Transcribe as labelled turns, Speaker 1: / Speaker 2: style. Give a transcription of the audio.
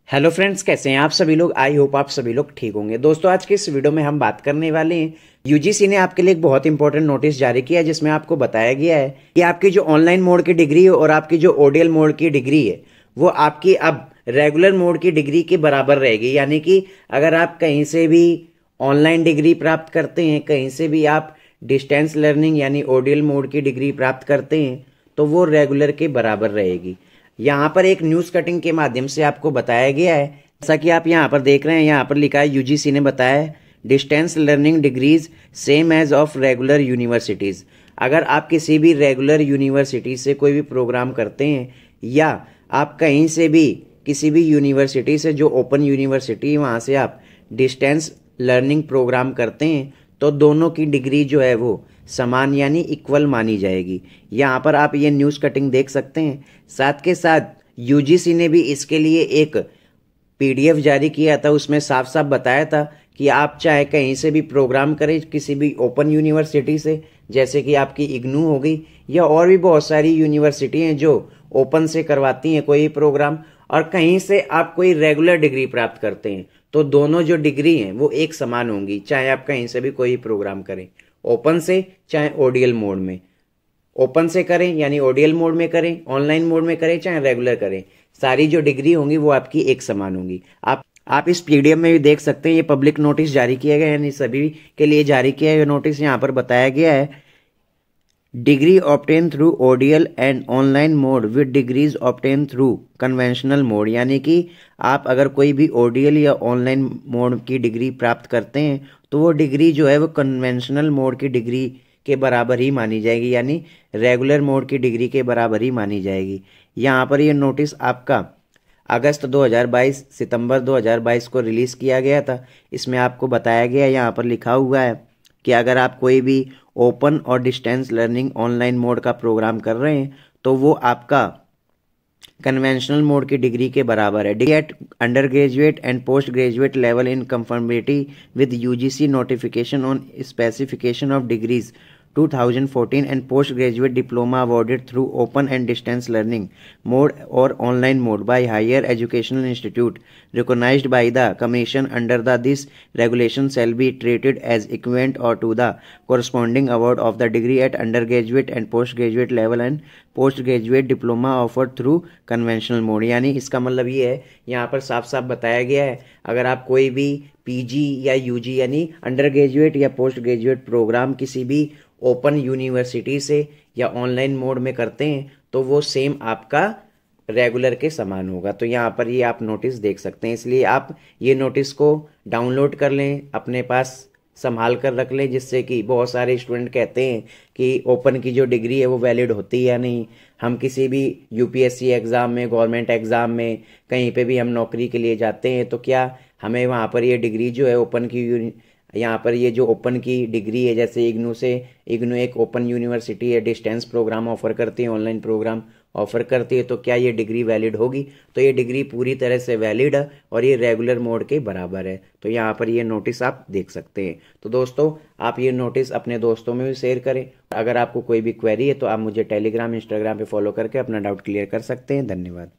Speaker 1: Hello friends, कैसे हैं आप सभी लोग। आई होप आप सभी लोग ठीक होंगे। दोस्तों, आज के इस वीडियो में हम बात करने वाले हैं, यूजीसी ने आपके लिए एक बहुत इंपॉर्टेंट नोटिस जारी किया है जिसमें आपको बताया गया है कि आपकी जो ऑनलाइन मोड की डिग्री है और आपकी जो ओडीएल मोड की डिग्री है वो आपकी अब रेगुलर मोड की डिग्री के बराबर रहेगी। यानी कि अगर आप कहीं से भी ऑनलाइन डिग्री प्राप्त करते हैं, कहीं से भी आप डिस्टेंस लर्निंग यानी ओडीएल मोड की डिग्री प्राप्त करते हैं तो वो रेगुलर के बराबर रहेगी। यहाँ पर एक न्यूज़ कटिंग के माध्यम से आपको बताया गया है, जैसा कि आप यहाँ पर देख रहे हैं। यहाँ पर लिखा है यूजीसी ने बताया distance learning degrees same as of regular universities. अगर आप किसी भी रेगुलर यूनिवर्सिटी से कोई भी प्रोग्राम करते हैं या आप कहीं से भी किसी भी यूनिवर्सिटी से जो ओपन यूनिवर्सिटी वहाँ से आप डिस्टेंस लर्निंग प्रोग्राम करते हैं तो दोनों की डिग्री जो है वो समान यानी इक्वल मानी जाएगी। यहाँ पर आप ये न्यूज़ कटिंग देख सकते हैं। साथ के साथ यूजीसी ने भी इसके लिए एक पीडीएफ जारी किया था, उसमें साफ साफ बताया था कि आप चाहे कहीं से भी प्रोग्राम करें किसी भी ओपन यूनिवर्सिटी से, जैसे कि आपकी इग्नू हो गई या और भी बहुत सारी यूनिवर्सिटी हैं जो ओपन से करवाती हैं कोई प्रोग्राम, और कहीं से आप कोई रेगुलर डिग्री प्राप्त करते हैं तो दोनों जो डिग्री हैं वो एक समान होंगी, चाहे आप कहीं से भी कोई प्रोग्राम करें, ओपन से चाहे ओडीएल मोड में। ओपन से करें यानी ओडीएल मोड में करें, ऑनलाइन मोड में करें, चाहे रेगुलर करें, सारी जो डिग्री होंगी वो आपकी एक समान होंगी। आप इस पीडीएफ में भी देख सकते हैं, ये पब्लिक नोटिस जारी किया गया है यानी सभी के लिए जारी किया है। नोटिस यहाँ पर बताया गया है degree obtain through ODL and online mode with degrees obtain through conventional mode. यानी कि आप अगर कोई भी ओडीएल या ऑनलाइन मोड की डिग्री प्राप्त करते हैं तो वो डिग्री जो है वो कन्वेंशनल मोड की डिग्री के बराबर ही मानी जाएगी, यानी रेगुलर मोड की डिग्री के बराबर ही मानी जाएगी। यहाँ पर ये नोटिस आपका अगस्त 2022 सितंबर 2022 को रिलीज़ किया गया था। इसमें आपको बताया गया है, यहाँ पर लिखा हुआ है कि अगर आप कोई भी ओपन और डिस्टेंस लर्निंग ऑनलाइन मोड का प्रोग्राम कर रहे हैं तो वो आपका कन्वेंशनल मोड की डिग्री के बराबर है। Degree at under graduate and post graduate level in conformity with UGC notification on specification of degrees 2014 and postgraduate diploma awarded through open and distance learning mode or online mode by higher educational institute recognized by the commission under this regulation shall be treated as equivalent or to the corresponding award of the degree at undergraduate and postgraduate level and postgraduate diploma offered through conventional mode। यानी इसका मतलब ये है, यहाँ पर साफ साफ बताया गया है अगर आप कोई भी पीजी या यूजी यानी अंडर ग्रेजुएट या पोस्ट ग्रेजुएट प्रोग्राम किसी भी ओपन यूनिवर्सिटी से या ऑनलाइन मोड में करते हैं तो वो सेम आपका रेगुलर के समान होगा। तो यहाँ पर ये आप नोटिस देख सकते हैं, इसलिए आप ये नोटिस को डाउनलोड कर लें, अपने पास संभाल कर रख लें, जिससे कि बहुत सारे स्टूडेंट कहते हैं कि ओपन की जो डिग्री है वो वैलिड होती है या नहीं। हम किसी भी यूपीएससी एग्ज़ाम में, गवर्नमेंट एग्ज़ाम में, कहीं पे भी हम नौकरी के लिए जाते हैं तो क्या हमें वहाँ पर ये डिग्री जो है ओपन की, यहाँ पर ये जो ओपन की डिग्री है, जैसे इग्नू एक ओपन यूनिवर्सिटी है, डिस्टेंस प्रोग्राम ऑफर करती है, ऑनलाइन प्रोग्राम ऑफर करती है, तो क्या ये डिग्री वैलिड होगी? तो ये डिग्री पूरी तरह से वैलिड है और ये रेगुलर मोड के बराबर है। तो यहाँ पर ये नोटिस आप देख सकते हैं। तो दोस्तों, आप ये नोटिस अपने दोस्तों में भी शेयर करें। अगर आपको कोई भी क्वेरी है तो आप मुझे टेलीग्राम, इंस्टाग्राम पे फॉलो करके अपना डाउट क्लियर कर सकते हैं। धन्यवाद।